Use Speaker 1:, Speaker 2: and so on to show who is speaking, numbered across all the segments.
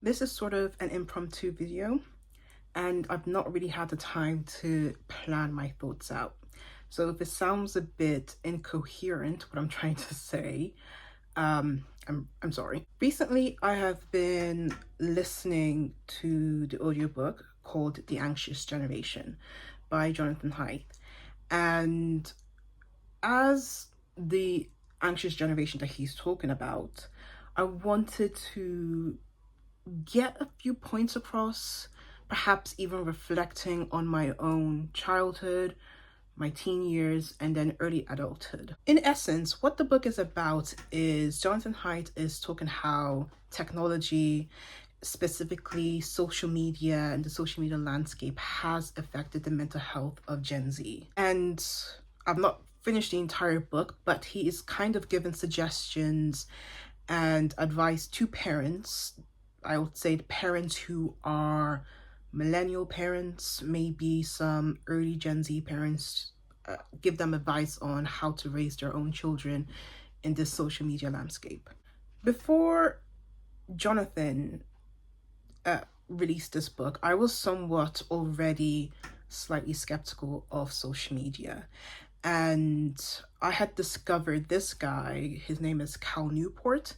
Speaker 1: This is sort of an impromptu video, and I've not really had the time to plan my thoughts out. So if it sounds a bit incoherent, what I'm trying to say, I'm sorry. Recently, I have been listening to the audiobook called The Anxious Generation by Jonathan Haidt. And as the anxious generation that he's talking about, I wanted to get a few points across, perhaps even reflecting on my own childhood, my teen years, and then early adulthood. In essence, what the book is about is Jonathan Haidt is talking how technology, specifically social media and the social media landscape, has affected the mental health of Gen Z. And I've not finished the entire book, but he is kind of giving suggestions and advice to parents. I would say the parents who are millennial parents, maybe some early Gen Z parents, give them advice on how to raise their own children in this social media landscape. Before Jonathan released this book, I was somewhat already slightly skeptical of social media. And I had discovered this guy, his name is Cal Newport.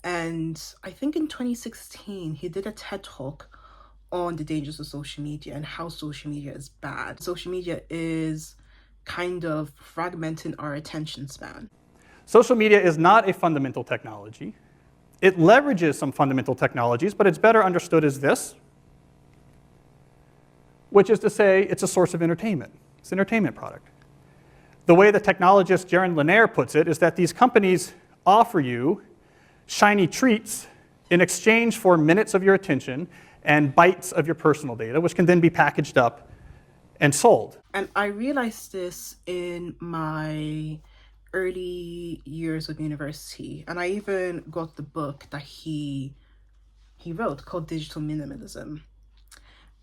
Speaker 1: And I think in 2016, he did a TED talk on the dangers of social media and how social media is bad. Social media is kind of fragmenting our attention span.
Speaker 2: Social media is not a fundamental technology. It leverages some fundamental technologies, but it's better understood as this, which is to say it's a source of entertainment. It's an entertainment product. The way the technologist Jaron Lanier puts it is that these companies offer you shiny treats in exchange for minutes of your attention and bytes of your personal data, which can then be packaged up and sold.
Speaker 1: And I realized this in my early years of university, and I even got the book that he wrote called Digital Minimalism.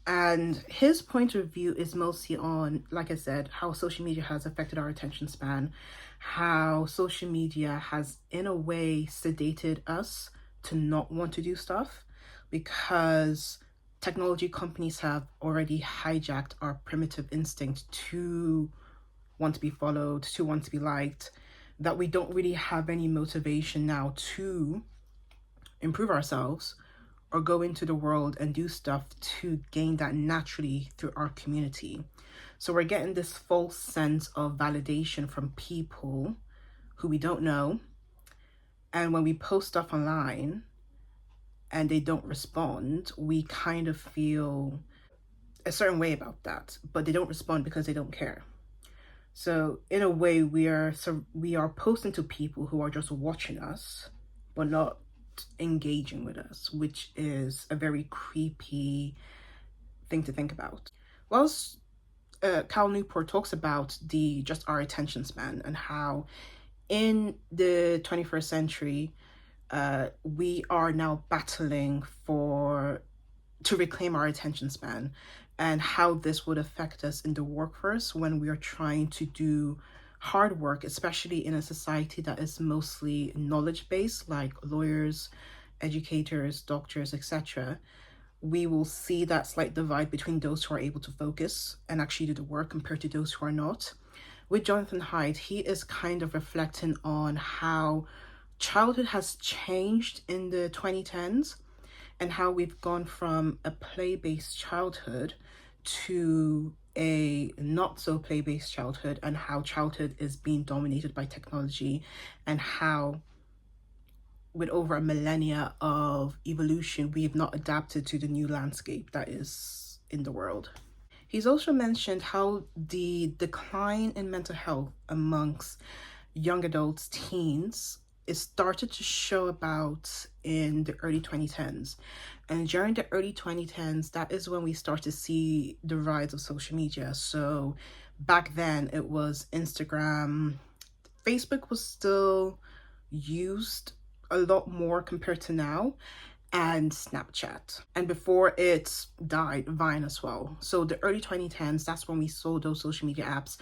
Speaker 1: And his point of view is mostly on, like I said, how social media has affected our attention span, how social media has, in a way, sedated us to not want to do stuff because technology companies have already hijacked our primitive instinct to want to be followed, to want to be liked, that we don't really have any motivation now to improve ourselves or go into the world and do stuff to gain that naturally through our community. So we're getting this false sense of validation from people who we don't know. And when we post stuff online and they don't respond, we kind of feel a certain way about that, but they don't respond because they don't care. So in a way, we are posting to people who are just watching us, but not engaging with us, which is a very creepy thing to think about. Whilst Cal Newport talks about just our attention span and how in the 21st century, we are now battling to reclaim our attention span, and how this would affect us in the workforce when we are trying to do hard work, especially in a society that is mostly knowledge-based, like lawyers, educators, doctors, etc. We will see that slight divide between those who are able to focus and actually do the work compared to those who are not. With Jonathan Haidt, he is kind of reflecting on how childhood has changed in the 2010s and how we've gone from a play-based childhood to a not so play-based childhood, and how childhood is being dominated by technology, and how with over a millennia of evolution, we have not adapted to the new landscape that is in the world. He's also mentioned how the decline in mental health amongst young adults, teens, it started to show about in the early 2010s. And during the early 2010s, that is when we start to see the rise of social media. So back then it was Instagram. Facebook was still used a lot more compared to now, and Snapchat. And before it died, Vine as well. So the early 2010s, that's when we saw those social media apps.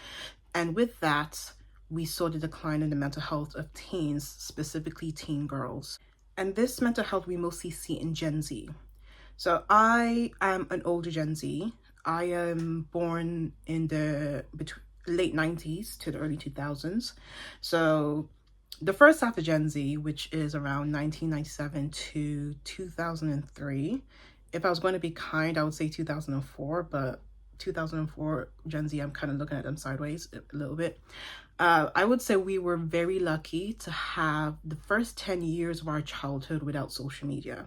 Speaker 1: And with that, we saw the decline in the mental health of teens, specifically teen girls. And this mental health we mostly see in Gen Z. So I am an older Gen Z. I am born in the late 90s to the early 2000s. So the first half of Gen Z, which is around 1997 to 2003. If I was going to be kind, I would say 2004, but 2004 Gen Z, I'm kind of looking at them sideways a little bit. I would say we were very lucky to have the first 10 years of our childhood without social media.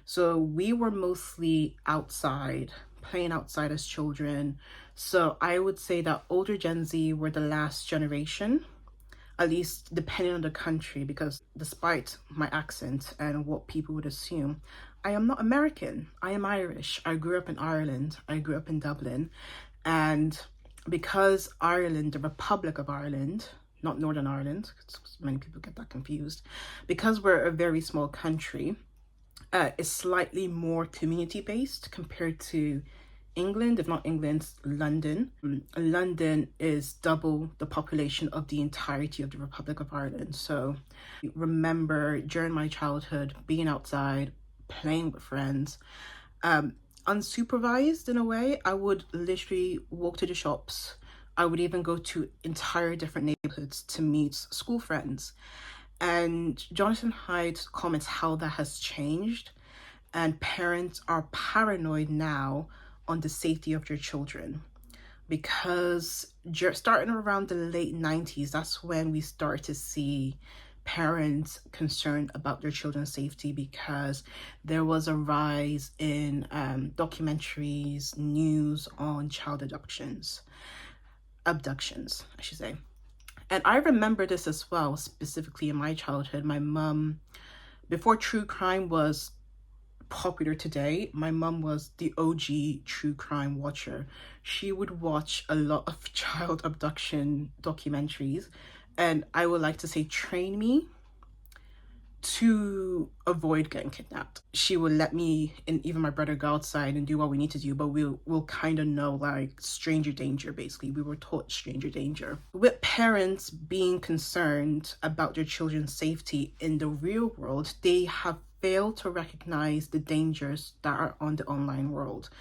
Speaker 1: So we were mostly outside, playing outside as children. So I would say that older Gen Z were the last generation, at least depending on the country, because despite my accent and what people would assume, I am not American. I am Irish. I grew up in Ireland. I grew up in Dublin. And because Ireland, the Republic of Ireland, not Northern Ireland, many people get that confused, because we're a very small country, is slightly more community-based compared to England, if not England's London. London is double the population of the entirety of the Republic of Ireland. So I remember during my childhood being outside, playing with friends, unsupervised in a way. I would literally walk to the shops. I would even go to entire different neighborhoods to meet school friends. And Jonathan Haidt comments how that has changed, and parents are paranoid now on the safety of their children, because starting around the late 90s, that's when we start to see parents concerned about their children's safety, because there was a rise in documentaries, news on child abductions, I should say. And I remember this as well, specifically in my childhood. My mom, before true crime was popular today, my mom was the OG true crime watcher. She would watch a lot of child abduction documentaries, and I would like to say train me to avoid getting kidnapped. She would let me and even my brother go outside and do what we need to do, but we'll kind of know, like, stranger danger. Basically, we were taught stranger danger. With parents being concerned about their children's safety in the real world, they have failed to recognize the dangers that are on the online world.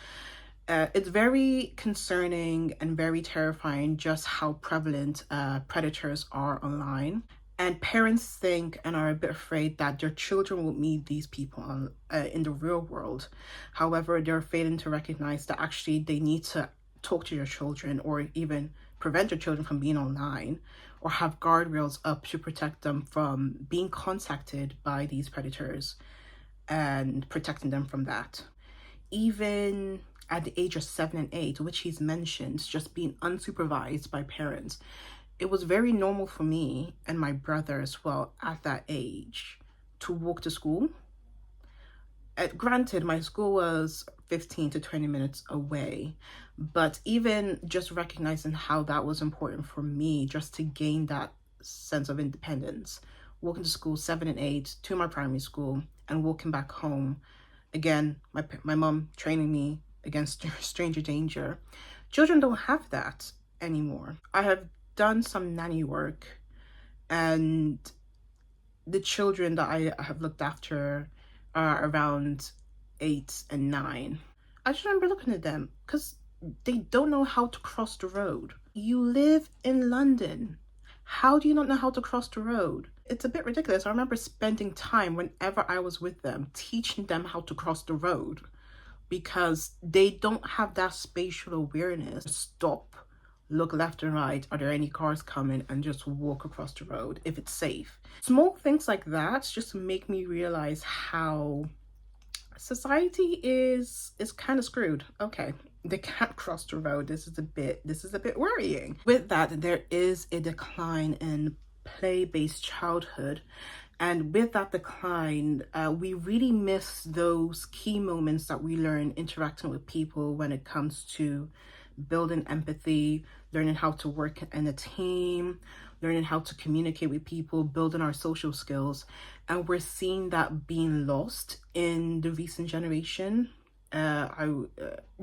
Speaker 1: It's very concerning and very terrifying just how prevalent predators are online. And parents think and are a bit afraid that their children will meet these people in the real world. However, they're failing to recognize that actually they need to talk to their children, or even prevent their children from being online, or have guardrails up to protect them from being contacted by these predators and protecting them from that. Even at the age of 7 and 8, which he's mentioned, just being unsupervised by parents. It was very normal for me and my brother as well at that age to walk to school. Granted, my school was 15 to 20 minutes away, but even just recognizing how that was important for me, just to gain that sense of independence, walking to school 7 and 8 to my primary school and walking back home. Again, my mom training me against stranger danger. Children don't have that anymore. I have done some nanny work, and the children that I have looked after are around 8 and 9. I just remember looking at them because they don't know how to cross the road. You live in London. How do you not know how to cross the road? It's a bit ridiculous. I remember spending time whenever I was with them teaching them how to cross the road, because they don't have that spatial awareness. Stop, look left and right, are there any cars coming, and just walk across the road if it's safe. Small things like that just make me realize how society is kind of screwed. Okay, they can't cross the road. This is a bit worrying. With that, there is a decline in play-based childhood. And with that decline, we really miss those key moments that we learn interacting with people when it comes to building empathy, learning how to work in a team, learning how to communicate with people, building our social skills. And we're seeing that being lost in the recent generation,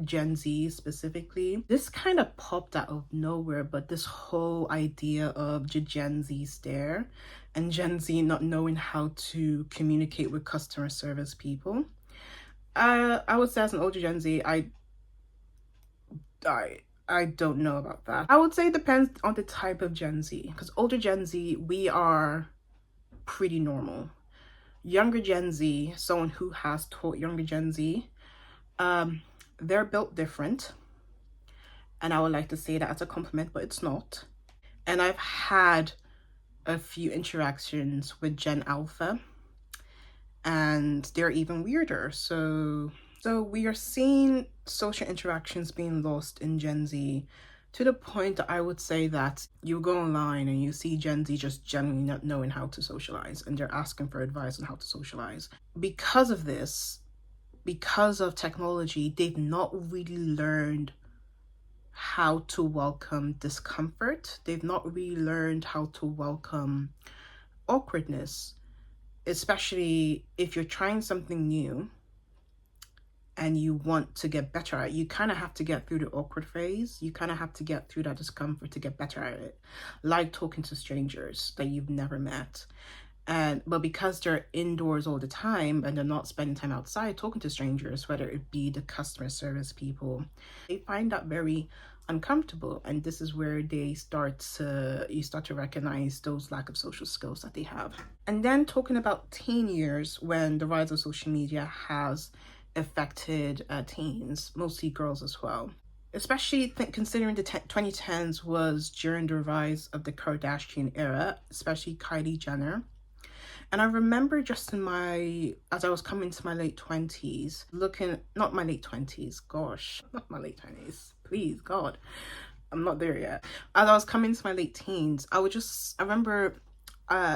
Speaker 1: Gen Z specifically. This kind of popped out of nowhere, but this whole idea of the Gen Z stare and Gen Z not knowing how to communicate with customer service people. I would say as an older Gen Z, I I don't know about that. I would say it depends on the type of Gen Z, because older Gen Z, we are pretty normal. Younger Gen Z, someone who has taught younger Gen Z, they're built different. And I would like to say that as a compliment, but it's not. And I've had a few interactions with Gen Alpha, and they're even weirder. So we are seeing social interactions being lost in Gen Z, to the point that I would say that you go online and you see Gen Z just generally not knowing how to socialize, and they're asking for advice on how to socialize. Because of this, because of technology, they've not really learned how to welcome discomfort. They've not really learned how to welcome awkwardness, especially if you're trying something new and you want to get better at it. You kind of have to get through the awkward phase. You kind of have to get through that discomfort to get better at it. Like talking to strangers that you've never met. But because they're indoors all the time and they're not spending time outside talking to strangers, whether it be the customer service people, they find that very uncomfortable. And this is where you start to recognize those lack of social skills that they have. And then talking about teen years, when the rise of social media has affected teens, mostly girls as well. Especially considering the 2010s was during the rise of the Kardashian era, especially Kylie Jenner. And I remember just as I was coming to my late 20s, not my late 20s, gosh, not my late 20s, please, God, I'm not there yet. As I was coming to my late teens, I remember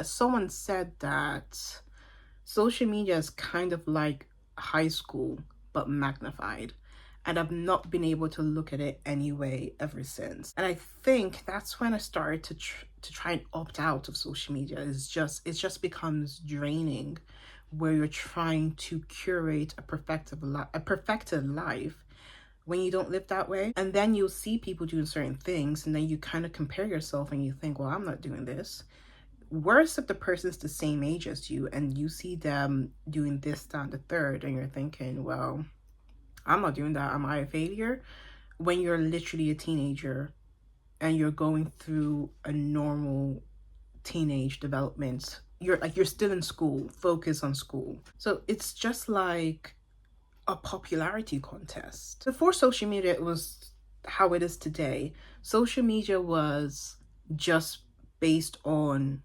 Speaker 1: someone said that social media is kind of like high school, but magnified. And I've not been able to look at it anyway ever since. And I think that's when I started to try and opt out of social media. It just becomes draining, where you're trying to curate a perfected life when you don't live that way. And then you'll see people doing certain things, and then you kind of compare yourself and you think, well, I'm not doing this. Worse if the person's the same age as you and you see them doing this, that, and the third, and you're thinking, well, I'm not doing that. Am I a failure? When you're literally a teenager and you're going through a normal teenage development, you're still in school, focus on school. So it's just like a popularity contest. Before social media, it was how it is today. Social media was just based on,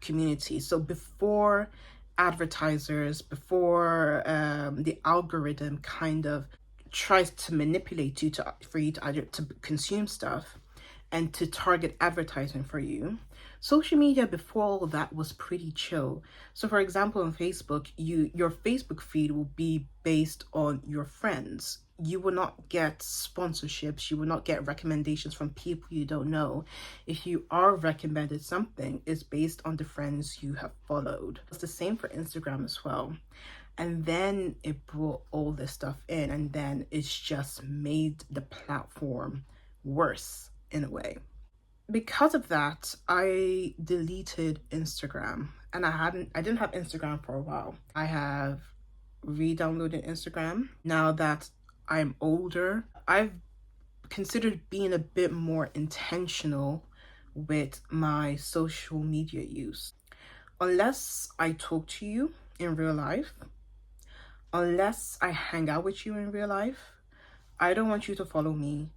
Speaker 1: community. So before advertisers, before the algorithm kind of tries to manipulate you for you to consume stuff and to target advertising for you, social media before all that was pretty chill. So for example, on Facebook, your Facebook feed will be based on your friends. You will not get sponsorships. You will not get recommendations from people you don't know. If you are recommended something, it's based on the friends you have followed. It's the same for Instagram as well. And then it brought all this stuff in, and then it's just made the platform worse in a way. Because of that, I deleted Instagram, and I didn't have Instagram for a while. I have re-downloaded Instagram now that I'm older. I've considered being a bit more intentional with my social media use. Unless I talk to you in real life, unless I hang out with you in real life, I don't want you to follow me.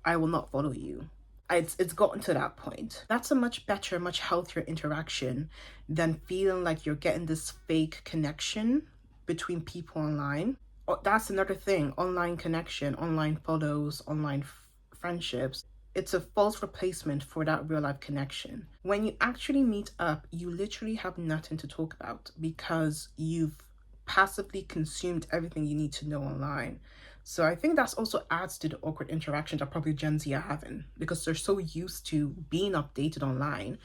Speaker 1: I will not follow you. It's gotten to that point. That's a much better, much healthier interaction than feeling like you're getting this fake connection between people online. That's another thing. Online connection, online photos, online friendships. It's a false replacement for that real life connection. When you actually meet up, you literally have nothing to talk about because you've passively consumed everything you need to know online. So I think that's also adds to the awkward interactions that probably Gen Z are having, because they're so used to being updated online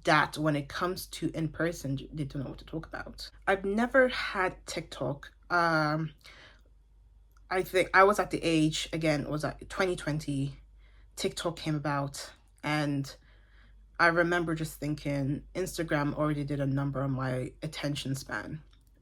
Speaker 1: that when it comes to in person, they don't know what to talk about. I've never had TikTok. I think I was at the age, again, was at 2020, TikTok came about, and I remember just thinking Instagram already did a number on my attention span.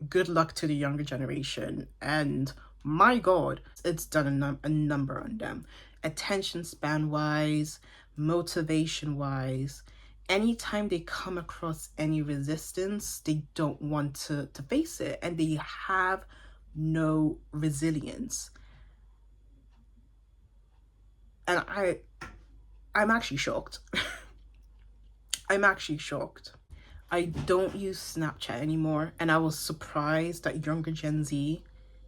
Speaker 1: good luck to the younger generation. And my God, it's done a number on them. Attention span wise, motivation wise. Anytime they come across any resistance, they don't want to face it, and they have no resilience. And I'm actually shocked. I'm actually shocked. I don't use Snapchat anymore, and I was surprised that younger Gen Z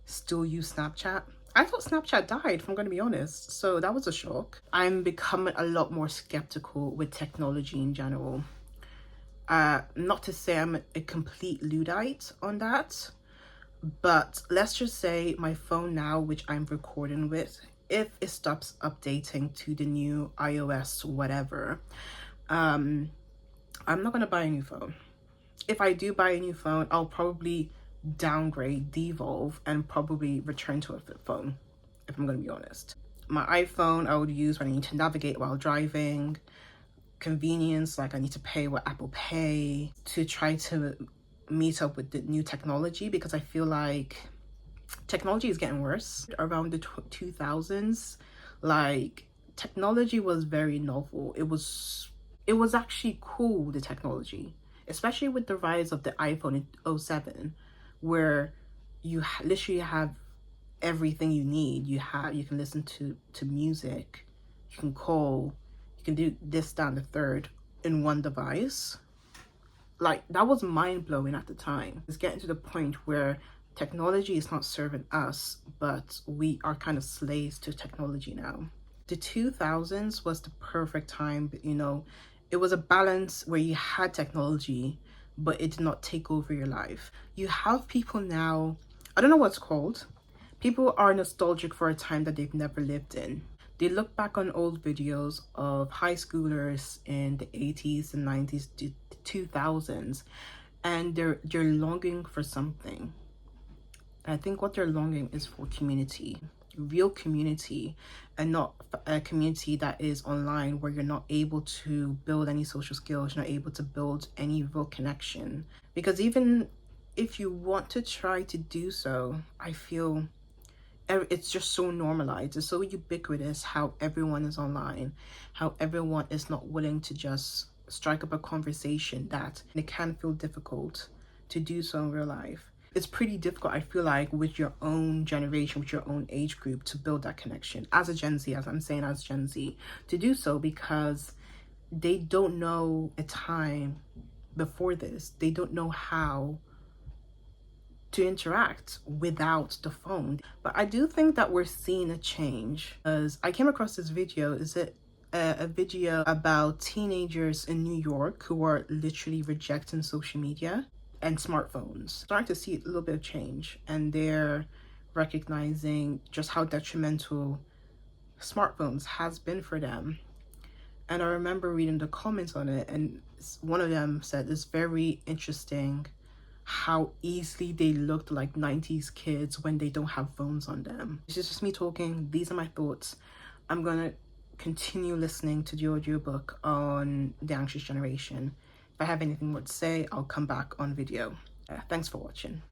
Speaker 1: still use Snapchat. I thought Snapchat died, if I'm going to be honest, so that was a shock. I'm becoming a lot more skeptical with technology in general. Not to say I'm a complete Luddite on that, but let's just say my phone now, which I'm recording with, if it stops updating to the new iOS whatever, I'm not going to buy a new phone. If I do buy a new phone, I'll probably downgrade, devolve, and probably return to a flip phone, if I'm going to be honest. My iPhone I would use when I need to navigate while driving. Convenience, like I need to pay with Apple Pay to try to meet up with the new technology, because I feel like technology is getting worse. Around the 2000s, like, technology was very novel. It was actually cool, the technology, especially with the rise of the iPhone in 07, where you literally have everything you need. You can listen to music, you can call, you can do this, that, and the third in one device. Like, that was mind-blowing at the time. It's getting to the point where technology is not serving us, but we are kind of slaves to technology now. The 2000s was the perfect time, you know. It was a balance where you had technology, but it did not take over your life. You have people now, I don't know what's called. People are nostalgic for a time that they've never lived in. They look back on old videos of high schoolers in the 80s and 90s, the 2000s, and they're longing for something. I think what they're longing is for community, real community, and not a community that is online where you're not able to build any social skills, you're not able to build any real connection. Because even if you want to try to do so, I feel it's just so normalized. It's so ubiquitous how everyone is online, how everyone is not willing to just strike up a conversation, that it can feel difficult to do so in real life. It's pretty difficult, I feel like, with your own generation, with your own age group, to build that connection as a Gen Z, as I'm saying, as Gen Z, to do so, because they don't know a time before this. They don't know how to interact without the phone. But I do think that we're seeing a change, because I came across this video. Is it a video about teenagers in New York who are literally rejecting social media and smartphones? Starting to see a little bit of change, and they're recognizing just how detrimental smartphones has been for them. And I remember reading the comments on it, and one of them said it's very interesting how easily they looked like 90s kids when they don't have phones on them. This is just me talking. These are my thoughts. I'm gonna continue listening to the audiobook on The Anxious Generation. If I have anything more to say, I'll come back on video. Thanks for watching.